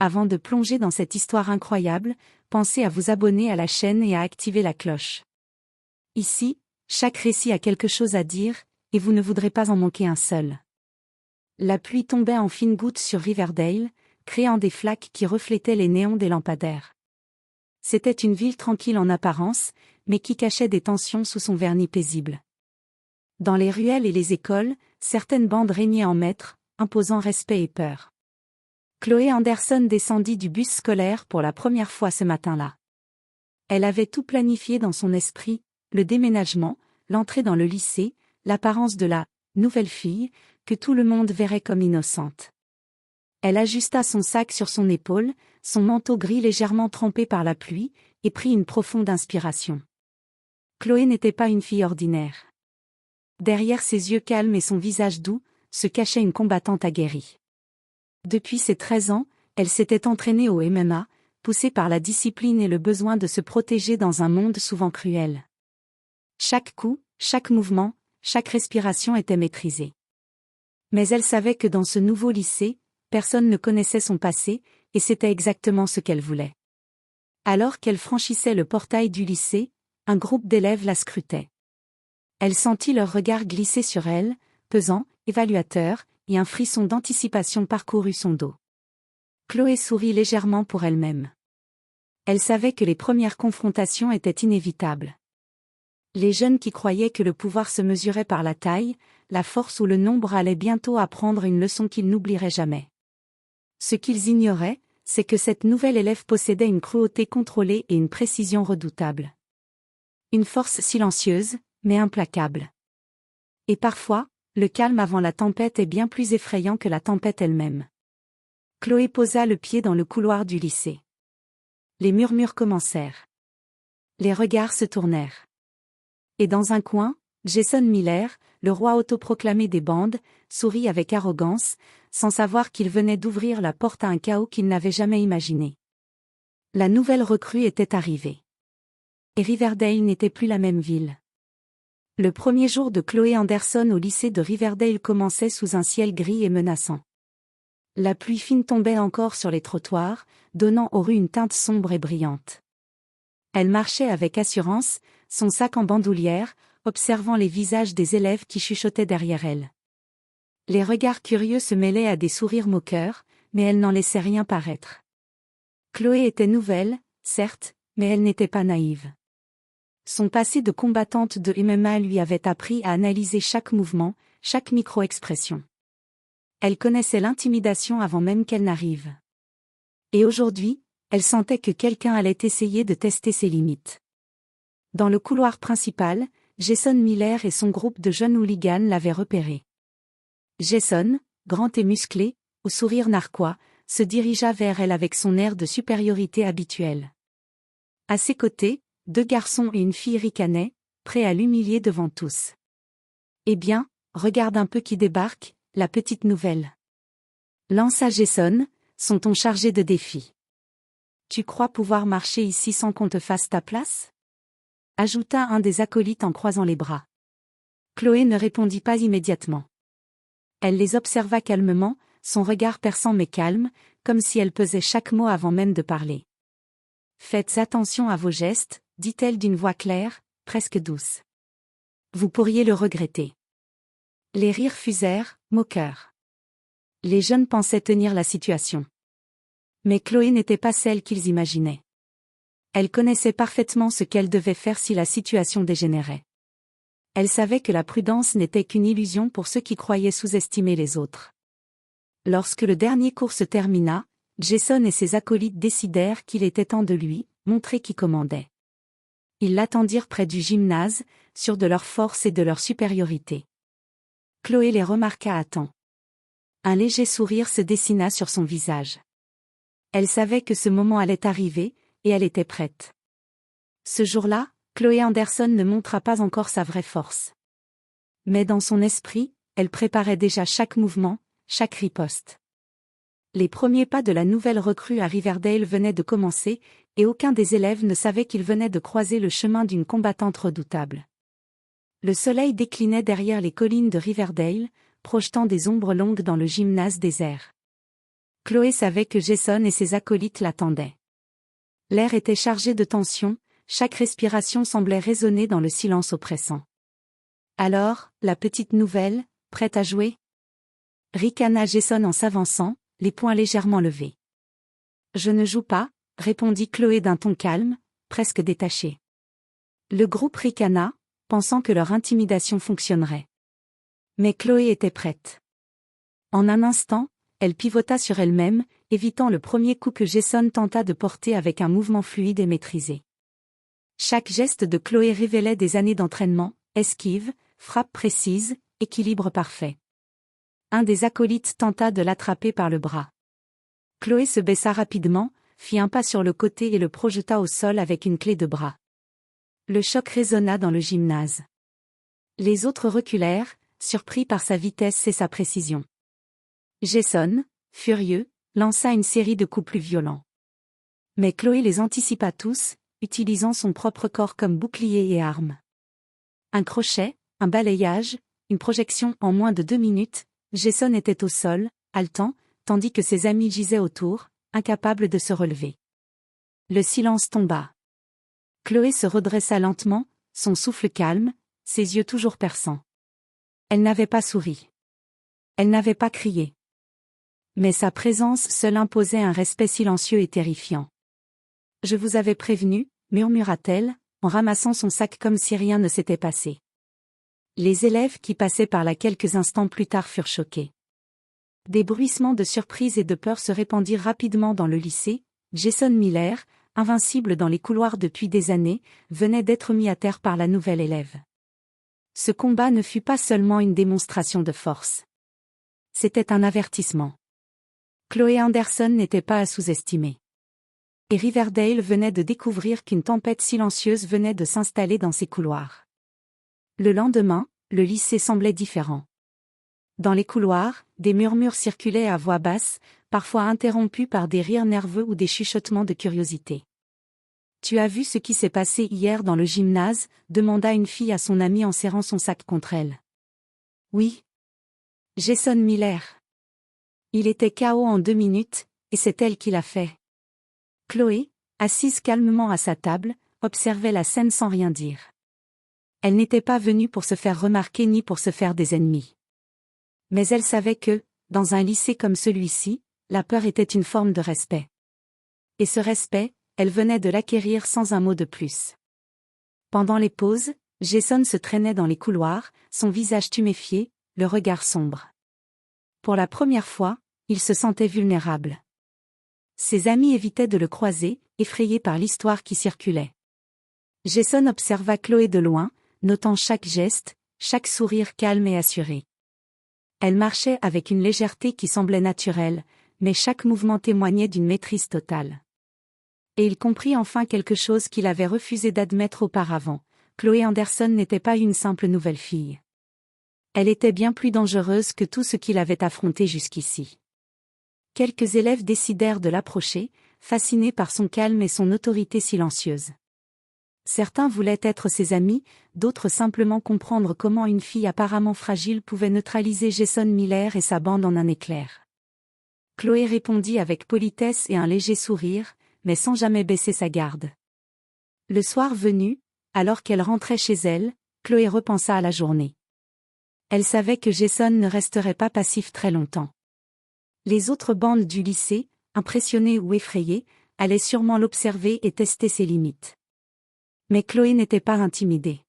Avant de plonger dans cette histoire incroyable, pensez à vous abonner à la chaîne et à activer la cloche. Ici, chaque récit a quelque chose à dire, et vous ne voudrez pas en manquer un seul. La pluie tombait en fines gouttes sur Riverdale, créant des flaques qui reflétaient les néons des lampadaires. C'était une ville tranquille en apparence, mais qui cachait des tensions sous son vernis paisible. Dans les ruelles et les écoles, certaines bandes régnaient en maîtres, imposant respect et peur. Chloé Anderson descendit du bus scolaire pour la première fois ce matin-là. Elle avait tout planifié dans son esprit, le déménagement, l'entrée dans le lycée, l'apparence de la « nouvelle fille » que tout le monde verrait comme innocente. Elle ajusta son sac sur son épaule, son manteau gris légèrement trempé par la pluie, et prit une profonde inspiration. Chloé n'était pas une fille ordinaire. Derrière ses yeux calmes et son visage doux, se cachait une combattante aguerrie. Depuis ses 13 ans, elle s'était entraînée au MMA, poussée par la discipline et le besoin de se protéger dans un monde souvent cruel. Chaque coup, chaque mouvement, chaque respiration était maîtrisée. Mais elle savait que dans ce nouveau lycée, personne ne connaissait son passé, et c'était exactement ce qu'elle voulait. Alors qu'elle franchissait le portail du lycée, un groupe d'élèves la scrutait. Elle sentit leur regard glisser sur elle, pesant, évaluateur, et un frisson d'anticipation parcourut son dos. Chloé sourit légèrement pour elle-même. Elle savait que les premières confrontations étaient inévitables. Les jeunes qui croyaient que le pouvoir se mesurait par la taille, la force ou le nombre allaient bientôt apprendre une leçon qu'ils n'oublieraient jamais. Ce qu'ils ignoraient, c'est que cette nouvelle élève possédait une cruauté contrôlée et une précision redoutable. Une force silencieuse, mais implacable. Et parfois, le calme avant la tempête est bien plus effrayant que la tempête elle-même. Chloé posa le pied dans le couloir du lycée. Les murmures commencèrent. Les regards se tournèrent. Et dans un coin, Jason Miller, le roi autoproclamé des bandes, sourit avec arrogance, sans savoir qu'il venait d'ouvrir la porte à un chaos qu'il n'avait jamais imaginé. La nouvelle recrue était arrivée. Et Riverdale n'était plus la même ville. Le premier jour de Chloé Anderson au lycée de Riverdale commençait sous un ciel gris et menaçant. La pluie fine tombait encore sur les trottoirs, donnant aux rues une teinte sombre et brillante. Elle marchait avec assurance, son sac en bandoulière, observant les visages des élèves qui chuchotaient derrière elle. Les regards curieux se mêlaient à des sourires moqueurs, mais elle n'en laissait rien paraître. Chloé était nouvelle, certes, mais elle n'était pas naïve. Son passé de combattante de MMA lui avait appris à analyser chaque mouvement, chaque micro-expression. Elle connaissait l'intimidation avant même qu'elle n'arrive. Et aujourd'hui, elle sentait que quelqu'un allait essayer de tester ses limites. Dans le couloir principal, Jason Miller et son groupe de jeunes hooligans l'avaient repéré. Jason, grand et musclé, au sourire narquois, se dirigea vers elle avec son air de supériorité habituel. À ses côtés, 2 garçons et une fille ricanaient, prêts à l'humilier devant tous. « Eh bien, regarde un peu qui débarque, la petite nouvelle. » lança Jason, son ton chargé de défi. « Tu crois pouvoir marcher ici sans qu'on te fasse ta place ?» ajouta un des acolytes en croisant les bras. Chloé ne répondit pas immédiatement. Elle les observa calmement, son regard perçant mais calme, comme si elle pesait chaque mot avant même de parler. « Faites attention à vos gestes, dit-elle d'une voix claire, presque douce. Vous pourriez le regretter. » Les rires fusèrent, moqueurs. Les jeunes pensaient tenir la situation. Mais Chloé n'était pas celle qu'ils imaginaient. Elle connaissait parfaitement ce qu'elle devait faire si la situation dégénérait. Elle savait que la prudence n'était qu'une illusion pour ceux qui croyaient sous-estimer les autres. Lorsque le dernier cours se termina, Jason et ses acolytes décidèrent qu'il était temps de lui montrer qui commandait. Ils l'attendirent près du gymnase, sûrs de leur force et de leur supériorité. Chloé les remarqua à temps. Un léger sourire se dessina sur son visage. Elle savait que ce moment allait arriver, et elle était prête. Ce jour-là, Chloé Anderson ne montra pas encore sa vraie force. Mais dans son esprit, elle préparait déjà chaque mouvement, chaque riposte. Les premiers pas de la nouvelle recrue à Riverdale venaient de commencer, et aucun des élèves ne savait qu'il venait de croiser le chemin d'une combattante redoutable. Le soleil déclinait derrière les collines de Riverdale, projetant des ombres longues dans le gymnase désert. Chloé savait que Jason et ses acolytes l'attendaient. L'air était chargé de tension, chaque respiration semblait résonner dans le silence oppressant. Alors, la petite nouvelle, prête à jouer? Ricana Jason en s'avançant, les poings légèrement levés. Je ne joue pas, répondit Chloé d'un ton calme, presque détaché. Le groupe ricana, pensant que leur intimidation fonctionnerait. Mais Chloé était prête. En un instant, elle pivota sur elle-même, évitant le premier coup que Jason tenta de porter avec un mouvement fluide et maîtrisé. Chaque geste de Chloé révélait des années d'entraînement, esquive, frappe précise, équilibre parfait. Un des acolytes tenta de l'attraper par le bras. Chloé se baissa rapidement, fit un pas sur le côté et le projeta au sol avec une clé de bras. Le choc résonna dans le gymnase. Les autres reculèrent, surpris par sa vitesse et sa précision. Jason, furieux, lança une série de coups plus violents. Mais Chloé les anticipa tous, utilisant son propre corps comme bouclier et arme. Un crochet, un balayage, une projection en moins de 2 minutes, Jason était au sol, haletant, tandis que ses amis gisaient autour, incapables de se relever. Le silence tomba. Chloé se redressa lentement, son souffle calme, ses yeux toujours perçants. Elle n'avait pas souri. Elle n'avait pas crié. Mais sa présence seule imposait un respect silencieux et terrifiant. « Je vous avais prévenu », murmura-t-elle, en ramassant son sac comme si rien ne s'était passé. Les élèves qui passaient par là quelques instants plus tard furent choqués. Des bruissements de surprise et de peur se répandirent rapidement dans le lycée. Jason Miller, invincible dans les couloirs depuis des années, venait d'être mis à terre par la nouvelle élève. Ce combat ne fut pas seulement une démonstration de force. C'était un avertissement. Chloé Anderson n'était pas à sous-estimer. Et Riverdale venait de découvrir qu'une tempête silencieuse venait de s'installer dans ses couloirs. Le lendemain, le lycée semblait différent. Dans les couloirs, des murmures circulaient à voix basse, parfois interrompus par des rires nerveux ou des chuchotements de curiosité. « Tu as vu ce qui s'est passé hier dans le gymnase ?» demanda une fille à son amie en serrant son sac contre elle. « Oui. Jason Miller. Il était KO en 2 minutes, et c'est elle qui l'a fait. » Chloé, assise calmement à sa table, observait la scène sans rien dire. Elle n'était pas venue pour se faire remarquer ni pour se faire des ennemis. Mais elle savait que, dans un lycée comme celui-ci, la peur était une forme de respect. Et ce respect, elle venait de l'acquérir sans un mot de plus. Pendant les pauses, Jason se traînait dans les couloirs, son visage tuméfié, le regard sombre. Pour la première fois, il se sentait vulnérable. Ses amis évitaient de le croiser, effrayés par l'histoire qui circulait. Jason observa Chloé de loin, notant chaque geste, chaque sourire calme et assuré. Elle marchait avec une légèreté qui semblait naturelle, mais chaque mouvement témoignait d'une maîtrise totale. Et il comprit enfin quelque chose qu'il avait refusé d'admettre auparavant. Chloé Anderson n'était pas une simple nouvelle fille. Elle était bien plus dangereuse que tout ce qu'il avait affronté jusqu'ici. Quelques élèves décidèrent de l'approcher, fascinés par son calme et son autorité silencieuse. Certains voulaient être ses amis, d'autres simplement comprendre comment une fille apparemment fragile pouvait neutraliser Jason Miller et sa bande en un éclair. Chloé répondit avec politesse et un léger sourire, mais sans jamais baisser sa garde. Le soir venu, alors qu'elle rentrait chez elle, Chloé repensa à la journée. Elle savait que Jason ne resterait pas passif très longtemps. Les autres bandes du lycée, impressionnées ou effrayées, allaient sûrement l'observer et tester ses limites. Mais Chloé n'était pas intimidée.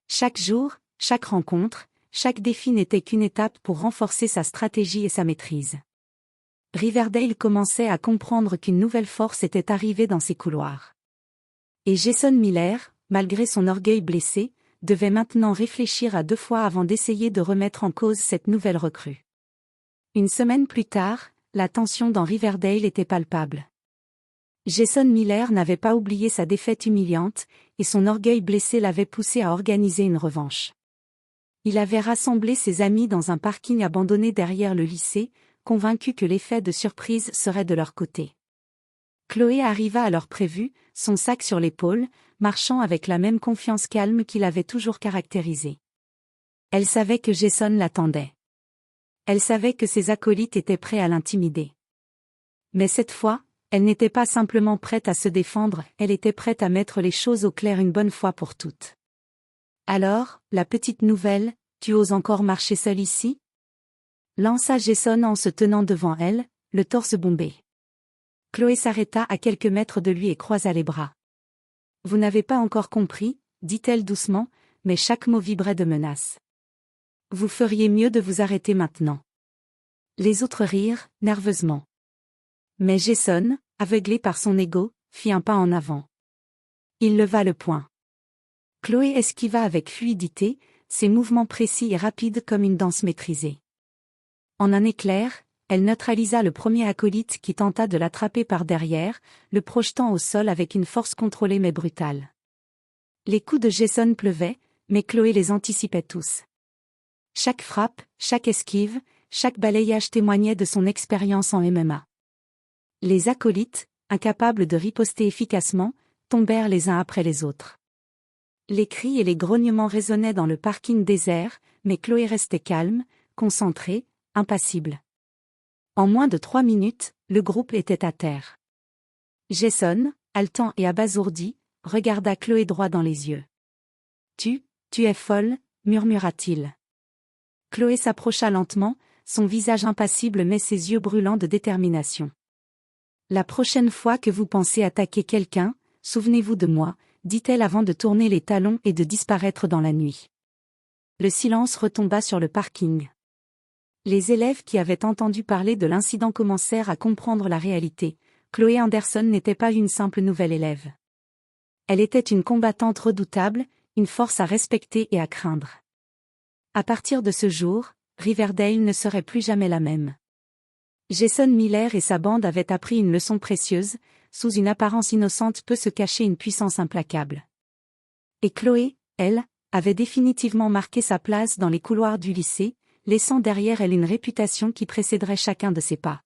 Chaque jour, chaque rencontre, chaque défi n'était qu'une étape pour renforcer sa stratégie et sa maîtrise. Riverdale commençait à comprendre qu'une nouvelle force était arrivée dans ses couloirs. Et Jason Miller, malgré son orgueil blessé, devait maintenant réfléchir à 2 fois avant d'essayer de remettre en cause cette nouvelle recrue. Une semaine plus tard, la tension dans Riverdale était palpable. Jason Miller n'avait pas oublié sa défaite humiliante, et son orgueil blessé l'avait poussé à organiser une revanche. Il avait rassemblé ses amis dans un parking abandonné derrière le lycée, convaincu que l'effet de surprise serait de leur côté. Chloé arriva à l'heure prévue, son sac sur l'épaule, marchant avec la même confiance calme qui l'avait toujours caractérisée. Elle savait que Jason l'attendait. Elle savait que ses acolytes étaient prêts à l'intimider. Mais cette fois, elle n'était pas simplement prête à se défendre, elle était prête à mettre les choses au clair une bonne fois pour toutes. Alors, la petite nouvelle, tu oses encore marcher seule ici? Lança Jason en se tenant devant elle, le torse bombé. Chloé s'arrêta à quelques mètres de lui et croisa les bras. Vous n'avez pas encore compris, dit-elle doucement, mais chaque mot vibrait de menace. Vous feriez mieux de vous arrêter maintenant. Les autres rirent, nerveusement. Mais Jason, aveuglé par son ego, fit un pas en avant. Il leva le poing. Chloé esquiva avec fluidité, ses mouvements précis et rapides comme une danse maîtrisée. En un éclair, elle neutralisa le premier acolyte qui tenta de l'attraper par derrière, le projetant au sol avec une force contrôlée mais brutale. Les coups de Jason pleuvaient, mais Chloé les anticipait tous. Chaque frappe, chaque esquive, chaque balayage témoignait de son expérience en MMA. Les acolytes, incapables de riposter efficacement, tombèrent les uns après les autres. Les cris et les grognements résonnaient dans le parking désert, mais Chloé restait calme, concentrée, impassible. En moins de 3 minutes, le groupe était à terre. Jason, haletant et abasourdi, regarda Chloé droit dans les yeux. Tu es folle, murmura-t-il. Chloé s'approcha lentement, son visage impassible mais ses yeux brûlants de détermination. La prochaine fois que vous pensez attaquer quelqu'un, souvenez-vous de moi, dit-elle avant de tourner les talons et de disparaître dans la nuit. Le silence retomba sur le parking. Les élèves qui avaient entendu parler de l'incident commencèrent à comprendre la réalité. Chloé Anderson n'était pas une simple nouvelle élève. Elle était une combattante redoutable, une force à respecter et à craindre. À partir de ce jour, Riverdale ne serait plus jamais la même. Jason Miller et sa bande avaient appris une leçon précieuse, sous une apparence innocente peut se cacher une puissance implacable. Et Chloé, elle, avait définitivement marqué sa place dans les couloirs du lycée, laissant derrière elle une réputation qui précéderait chacun de ses pas.